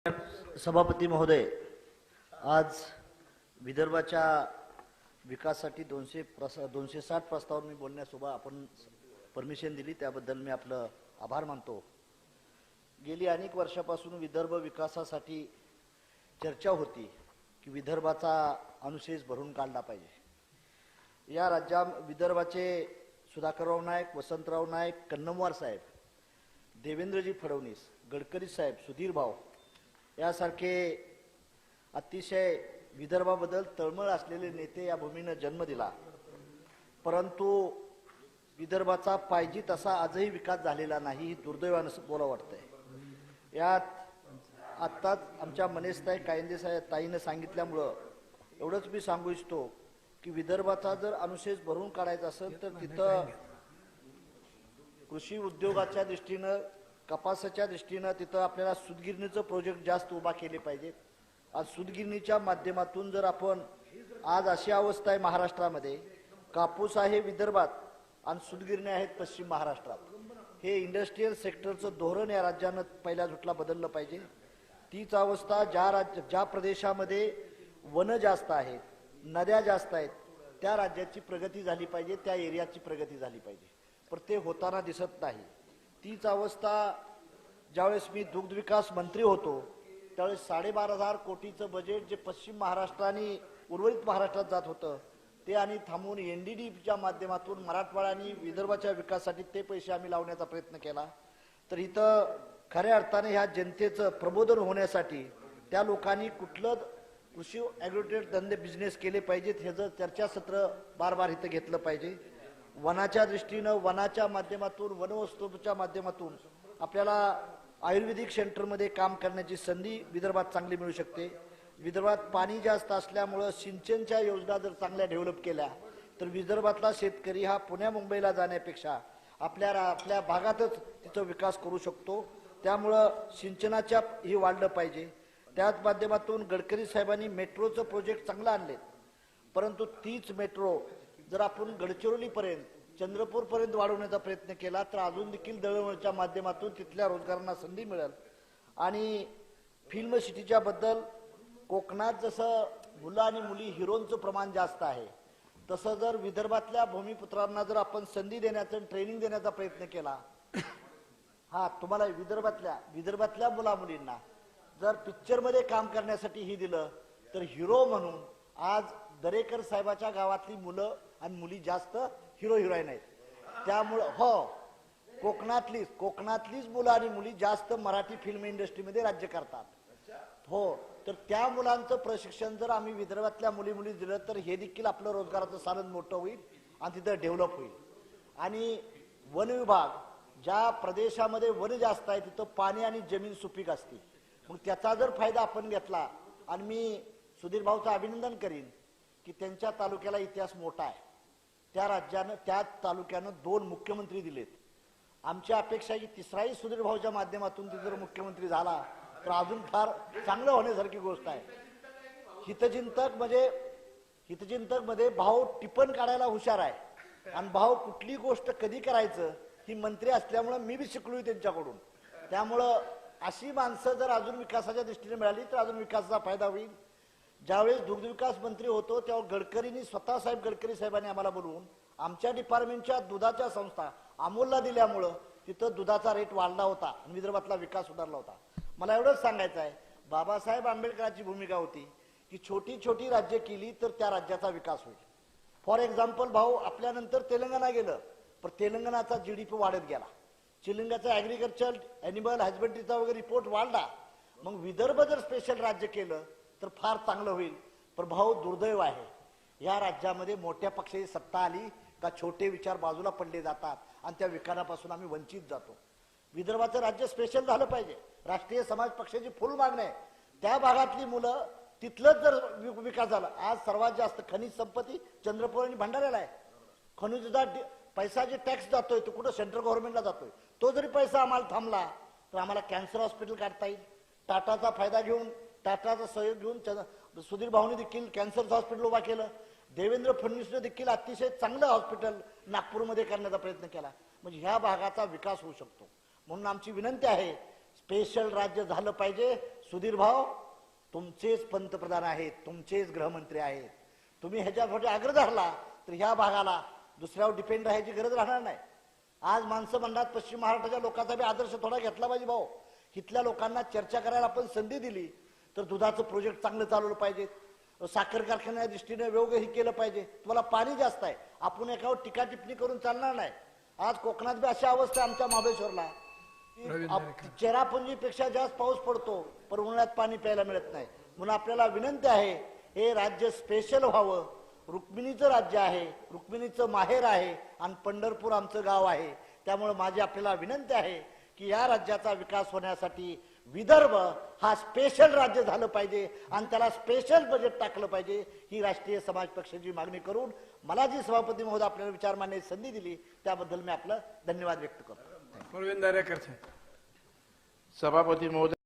सभापती महोदय, आज विदर्भाच्या विकासासाठी 260 प्रस्ताव मी बोलण्यासोबत आपण परमिशन दिली, त्याबद्दल मी आपलं आभार मानतो। गेली अनेक वर्षापासून विदर्भ विकासासाठी चर्चा होती की विदर्भाचा अनुशेष भरून काढला पाहिजे। या राज्यात विदर्भाचे सुधाकरराव नाईक, वसंतराव नाईक, कन्नमवार साहेब, देवेंद्रजी फडणवीस, गडकरी साहेब, सुधीर भाऊ यासारखे अतिशय विदर्भाबद्दल तळमळ असलेले नेते या भूमीने जन्म दिला, परंतु विदर्भाचा पाहिजे तसा आजही विकास झालेला नाही, ही दुर्दैवाने बोलावं वाटतंय। यात आत्ताच आमच्या मनेशताई कायंदे साहेब ताईने सांगितल्यामुळं एवढंच मी सांगू इच्छितो की विदर्भाचा जर अनुशेष भरून काढायचा असेल तर तिथं कृषी उद्योगाच्या दृष्टीने, कपासाच्या दृष्टीने तिथं आपल्याला सूतगिरणीचं प्रोजेक्ट जास्त उभा केले पाहिजे। आज सूतगिरणीच्या माध्यमातून जर आपण, आज अशी अवस्था आहे महाराष्ट्रामध्ये, कापूस आहे विदर्भात आणि सूतगिरणी आहेत पश्चिम महाराष्ट्रात। हे इंडस्ट्रियल सेक्टरचं धोरण या राज्यानं पहिल्या झुटला बदललं पाहिजे। तीच अवस्था ज्या प्रदेशामध्ये वन जास्त आहेत, नद्या जास्त आहेत, त्या राज्याची प्रगती झाली पाहिजे, त्या एरियाची प्रगती झाली पाहिजे, पण ते होताना दिसत नाही। तीच अवस्था ज्यावेळेस मी दुग्ध विकास मंत्री होतो त्यावेळेस 12,500 कोटीचं बजेट जे पश्चिम महाराष्ट्र आणि उर्वरित महाराष्ट्रात जात होतं ते आणि थांबवून NDDPच्या माध्यमातून मराठवाडा आणि विदर्भाच्या विकासासाठी ते पैसे आम्ही लावण्याचा प्रयत्न केला। तर इथं खऱ्या अर्थाने ह्या जनतेचं प्रबोधन होण्यासाठी त्या लोकांनी कुठलं कृषी ॲग्रोटेड धंदे बिझनेस केले पाहिजेत ह्याचं चर्चासत्र बार इथं घेतलं पाहिजे। वनाच्या दृष्टीनं, वनाच्या माध्यमातून, वनवस्तूच्या माध्यमातून आपल्याला आयुर्वेदिक सेंटरमध्ये काम करण्याची संधी विदर्भात चांगली मिळू शकते। विदर्भात पाणी जास्त असल्यामुळं सिंचनच्या योजना जर चांगल्या डेव्हलप केल्या तर विदर्भातला शेतकरी हा पुण्या मुंबईला जाण्यापेक्षा आपल्या भागातच तिथं विकास करू शकतो। त्यामुळं सिंचनाच्या ही वाढलं पाहिजे। त्याच माध्यमातून गडकरी साहेबांनी मेट्रोचं प्रोजेक्ट चांगलं आणले, परंतु तीच मेट्रो जर आपण गडचिरोलीपर्यंत, चंद्रपूरपर्यंत वाढवण्याचा प्रयत्न केला तर अजून देखील दळणवळणाच्या माध्यमातून तिथल्या रोजगारांना संधी मिळेल। आणि फिल्म सिटीच्या बद्दल कोकणात जसं मुलं आणि मुली हिरोंचं प्रमाण जास्त आहे, तसं जर विदर्भातल्या भूमिपुत्रांना जर आपण संधी देण्याचं, ट्रेनिंग देण्याचा प्रयत्न केला, तुम्हाला विदर्भातल्या मुला-मुलींना जर पिक्चरमध्ये काम करण्यासाठी ही दिलं तर हिरो म्हणून आज दरेकर साहेबाच्या गावातली मुलं आणि मुली जास्त हिरो हिरोईन आहेत। त्यामुळं कोकणातलीच मुलं आणि मुली जास्त मराठी फिल्म इंडस्ट्रीमध्ये राज्य करतात। तर त्या मुलांचं प्रशिक्षण जर आम्ही विदर्भातल्या मुली दिलं तर हे देखील आपलं रोजगाराचं साधन मोठं होईल आणि तिथं डेव्हलप होईल। आणि वन विभाग, ज्या प्रदेशामध्ये वन जास्त आहे तिथं पाणी आणि जमीन सुपीक असते, मग त्याचा जर फायदा आपण घेतला, आणि मी सुधीर भाऊचं अभिनंदन करीन की त्यांच्या तालुक्याला इतिहास मोठा आहे, त्या राज्यानं, त्या तालुक्यानं 2 मुख्यमंत्री दिलेत। आमची अपेक्षा आहे की तिसराही सुधीर भाऊच्या माध्यमातून ती जर मुख्यमंत्री झाला तर अजून फार चांगलं होण्यासारखी गोष्ट आहे। हितचिंतक मध्ये भाऊ टिपण काढायला हुशार आहे आणि भाऊ कुठली गोष्ट कधी करायचं ही मंत्री असल्यामुळे मी बी शिकलोय त्यांच्याकडून। त्यामुळं अशी माणसं जर अजून विकासाच्या दृष्टीने मिळाली तर अजून विकासाचा फायदा होईल। ज्यावेळेस दुग्ध विकास मंत्री होतो त्यावेळेस स्वतः गडकरी साहेबांनी आम्हाला बोलवून आमच्या डिपार्टमेंटच्या दुधाच्या संस्था अमूलला दिल्यामुळं तिथं दुधाचा रेट वाढला होता आणि विदर्भातला विकास सुधारला होता। मला एवढंच सांगायचं आहे, बाबासाहेब आंबेडकरांची भूमिका होती की छोटी छोटी राज्य केली तर त्या राज्याचा विकास होईल। फॉर एक्झाम्पल, भाऊ आपल्यानंतर तेलंगणा गेलं, पण तेलंगणाचा GDP वाढत गेला, तेलंगणाचा ॲग्रिकल्चर, ॲनिमल हजबंड्रीचा वगैरे रिपोर्ट वाढला। मग विदर्भ जर स्पेशल राज्य केलं तर फार चांगलं होईल। पण भाऊ दुर्दैव आहे, या राज्यामध्ये मोठ्या पक्षाची सत्ता आली का छोटे विचार बाजूला पडले जातात आणि त्या विकासापासून आम्ही वंचित जातो। विदर्भाचं राज्य स्पेशल झालं पाहिजे, राष्ट्रीय समाज पक्षाची फुल मागणी आहे। त्या भागातली मुलं तिथलंच जर विकास झाला, आज सर्वात जास्त खनिज संपत्ती चंद्रपूर आणि भंडाऱ्याला आहे। खनिजचा पैसा जे टॅक्स जातोय तो कुठं सेंट्रल गव्हर्नमेंटला जातोय, तो जरी पैसा आम्हाला थांबला तर आम्हाला कॅन्सर हॉस्पिटल काढता येईल। टाटाचा फायदा घेऊन, टाटाचा सहयोग घेऊन सुधीर भाऊनी देखील कॅन्सरचं हॉस्पिटल उभा केलं। देवेंद्र फडणवीसने देखील अतिशय चांगलं हॉस्पिटल नागपूरमध्ये करण्याचा प्रयत्न केला। म्हणजे ह्या भागाचा विकास होऊ शकतो। म्हणून आमची विनंती आहे, स्पेशल राज्य झालं पाहिजे, सुधीर भाऊ तुमचेच पंतप्रधान आहेत, तुमचेच गृहमंत्री आहेत. तुम्ही ह्याच्यासाठी आग्रह धरला तर ह्या भागाला दुसऱ्यावर डिपेंड राहायची गरज राहणार नाही. आज माणसं म्हणतात पश्चिम महाराष्ट्राच्या लोकांचा बी आदर्श थोडा घेतला पाहिजे भाऊ. इथल्या लोकांना चर्चा करायला आपण संधी दिली तर दुधाचं प्रोजेक्ट चांगलं चालवलं पाहिजे, साखर कारखान्याच्या दृष्टीने वेगळं केलं पाहिजे. तुम्हाला पाणी जास्त आहे, आपण एकावर टीका टिप्पणी करून चालणार नाही. आज कोकणात बी अशी अवस्था आहे आमच्या महाबळेश्वरला, चेरापुंजीपेक्षा जास्त पाऊस पडतो पण उन्हाळ्यात पाणी प्यायला मिळत नाही. म्हणून आपल्याला विनंती आहे, हे राज्य स्पेशल व्हावं. रुक्मिणीचं राज्य आहे, रुक्मिणीचं माहेर आहे आणि पंढरपूर आमचं गाव आहे. त्यामुळे माझी आपल्याला विनंती आहे की या राज्याचा विकास होण्यासाठी विदर्भ हा स्पेशल राज्य झालं पाहिजे आणि त्याला स्पेशल बजेट टाकलं पाहिजे. ही राष्ट्रीय समाज पक्षाची मागणी करून मला जी सभापती महोदय आपल्याला विचार मांडण्याची संधी दिली त्याबद्दल मी आपलं धन्यवाद व्यक्त करतो. प्रवीण दरेकर साहेब. सभापती महोदय.